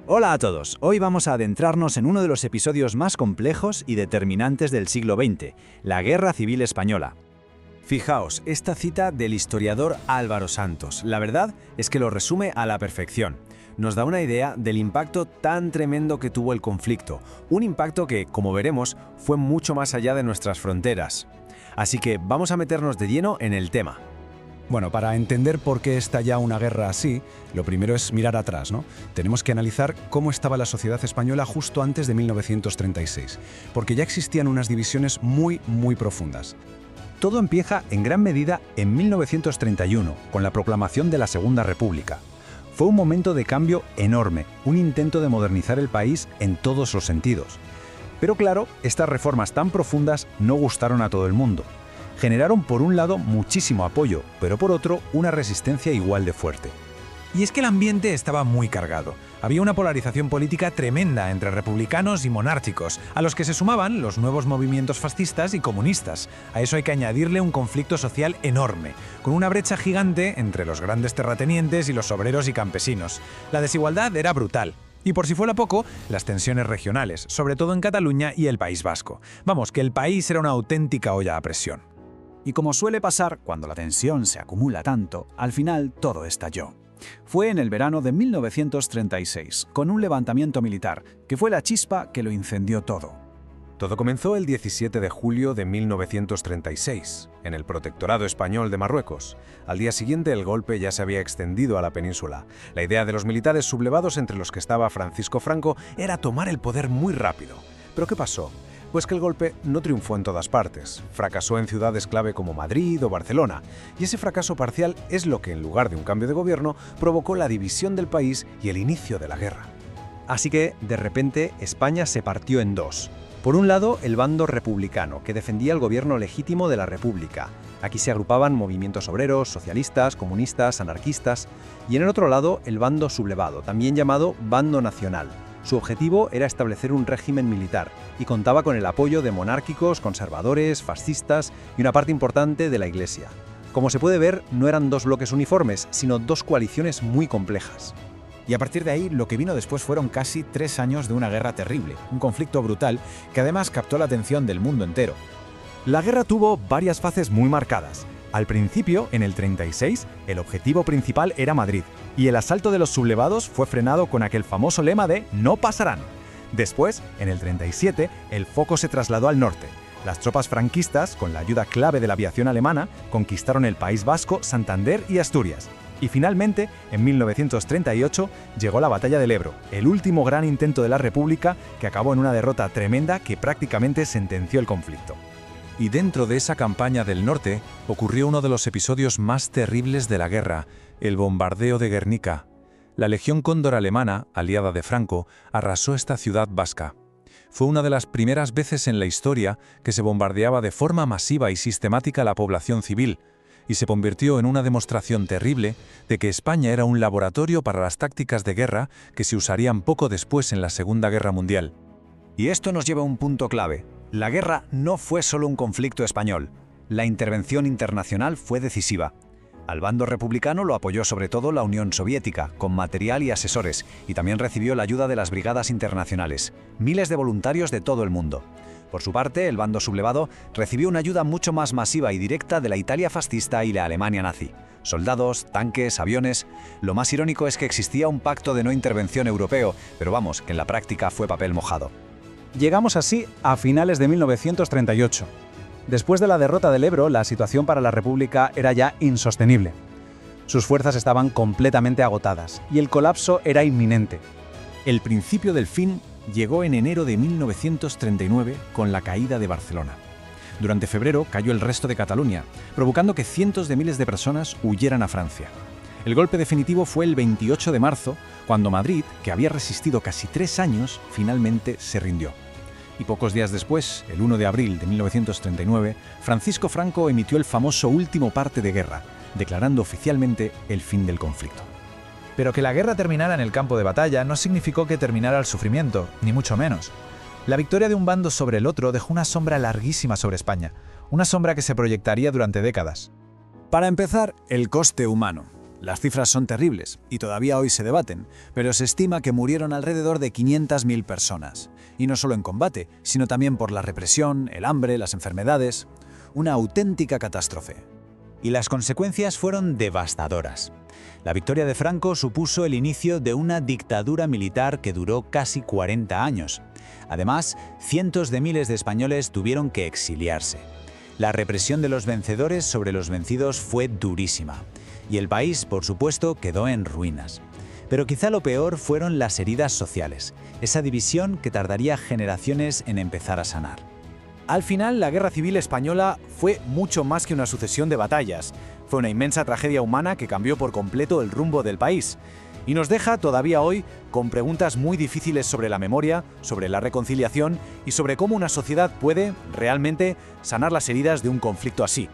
Hola a todos, hoy vamos a adentrarnos en uno de los episodios más complejos y determinantes del siglo XX, la Guerra Civil Española. Fijaos, esta cita del historiador Álvaro Santos, la verdad es que lo resume a la perfección. Nos da una idea del impacto tan tremendo que tuvo el conflicto, un impacto que, como veremos, fue mucho más allá de nuestras fronteras. Así que vamos a meternos de lleno en el tema. Bueno, para entender por qué estalla una guerra así, lo primero es mirar atrás, ¿no? Tenemos que analizar cómo estaba la sociedad española justo antes de 1936, porque ya existían unas divisiones muy profundas. Todo empieza en gran medida en 1931, con la proclamación de la Segunda República. Fue un momento de cambio enorme, un intento de modernizar el país en todos los sentidos. Pero claro, estas reformas tan profundas no gustaron a todo el mundo. Generaron por un lado muchísimo apoyo, pero por otro una resistencia igual de fuerte. Y es que el ambiente estaba muy cargado. Había una polarización política tremenda entre republicanos y monárquicos, a los que se sumaban los nuevos movimientos fascistas y comunistas. A eso hay que añadirle un conflicto social enorme, con una brecha gigante entre los grandes terratenientes y los obreros y campesinos. La desigualdad era brutal. Y por si fuera poco, las tensiones regionales, sobre todo en Cataluña y el País Vasco. Vamos, que el país era una auténtica olla a presión. Y como suele pasar, cuando la tensión se acumula tanto, al final todo estalló. Fue en el verano de 1936, con un levantamiento militar, que fue la chispa que lo incendió todo. Todo comenzó el 17 de julio de 1936, en el Protectorado Español de Marruecos. Al día siguiente el golpe ya se había extendido a la península. La idea de los militares sublevados, entre los que estaba Francisco Franco, era tomar el poder muy rápido. ¿Pero qué pasó? Pues que el golpe no triunfó en todas partes. Fracasó en ciudades clave como Madrid o Barcelona. Y ese fracaso parcial es lo que, en lugar de un cambio de gobierno, provocó la división del país y el inicio de la guerra. Así que, de repente, España se partió en dos. Por un lado, el bando republicano, que defendía el gobierno legítimo de la República. Aquí se agrupaban movimientos obreros, socialistas, comunistas, anarquistas. Y en el otro lado, el bando sublevado, también llamado bando nacional. Su objetivo era establecer un régimen militar y contaba con el apoyo de monárquicos, conservadores, fascistas y una parte importante de la Iglesia. Como se puede ver, no eran dos bloques uniformes, sino dos coaliciones muy complejas. Y a partir de ahí, lo que vino después fueron casi 3 años de una guerra terrible, un conflicto brutal que además captó la atención del mundo entero. La guerra tuvo varias fases muy marcadas. Al principio, en el 36, el objetivo principal era Madrid, y el asalto de los sublevados fue frenado con aquel famoso lema de «No pasarán». Después, en el 37, el foco se trasladó al norte. Las tropas franquistas, con la ayuda clave de la aviación alemana, conquistaron el País Vasco, Santander y Asturias. Y finalmente, en 1938, llegó la Batalla del Ebro, el último gran intento de la República que acabó en una derrota tremenda que prácticamente sentenció el conflicto. Y dentro de esa campaña del norte ocurrió uno de los episodios más terribles de la guerra, el bombardeo de Guernica. La Legión Cóndor alemana, aliada de Franco, arrasó esta ciudad vasca. Fue una de las primeras veces en la historia que se bombardeaba de forma masiva y sistemática la población civil, y se convirtió en una demostración terrible de que España era un laboratorio para las tácticas de guerra que se usarían poco después en la Segunda Guerra Mundial. Y esto nos lleva a un punto clave. La guerra no fue solo un conflicto español. La intervención internacional fue decisiva. Al bando republicano lo apoyó sobre todo la Unión Soviética, con material y asesores, y también recibió la ayuda de las brigadas internacionales, miles de voluntarios de todo el mundo. Por su parte, el bando sublevado recibió una ayuda mucho más masiva y directa de la Italia fascista y la Alemania nazi. Soldados, tanques, aviones. Lo más irónico es que existía un pacto de no intervención europeo, pero vamos, que en la práctica fue papel mojado. Llegamos así a finales de 1938. Después de la derrota del Ebro, la situación para la República era ya insostenible. Sus fuerzas estaban completamente agotadas y el colapso era inminente. El principio del fin llegó en enero de 1939 con la caída de Barcelona. Durante febrero cayó el resto de Cataluña, provocando que cientos de miles de personas huyeran a Francia. El golpe definitivo fue el 28 de marzo, cuando Madrid, que había resistido casi 3 años, finalmente se rindió. Y pocos días después, el 1 de abril de 1939, Francisco Franco emitió el famoso último parte de guerra, declarando oficialmente el fin del conflicto. Pero que la guerra terminara en el campo de batalla no significó que terminara el sufrimiento, ni mucho menos. La victoria de un bando sobre el otro dejó una sombra larguísima sobre España, una sombra que se proyectaría durante décadas. Para empezar, el coste humano. Las cifras son terribles y todavía hoy se debaten, pero se estima que murieron alrededor de 500.000 personas. Y no solo en combate, sino también por la represión, el hambre, las enfermedades. Una auténtica catástrofe. Y las consecuencias fueron devastadoras. La victoria de Franco supuso el inicio de una dictadura militar que duró casi 40 años. Además, cientos de miles de españoles tuvieron que exiliarse. La represión de los vencedores sobre los vencidos fue durísima. Y el país, por supuesto, quedó en ruinas. Pero quizá lo peor fueron las heridas sociales, esa división que tardaría generaciones en empezar a sanar. Al final, la Guerra Civil Española fue mucho más que una sucesión de batallas. Fue una inmensa tragedia humana que cambió por completo el rumbo del país. Y nos deja todavía hoy con preguntas muy difíciles sobre la memoria, sobre la reconciliación y sobre cómo una sociedad puede, realmente, sanar las heridas de un conflicto así.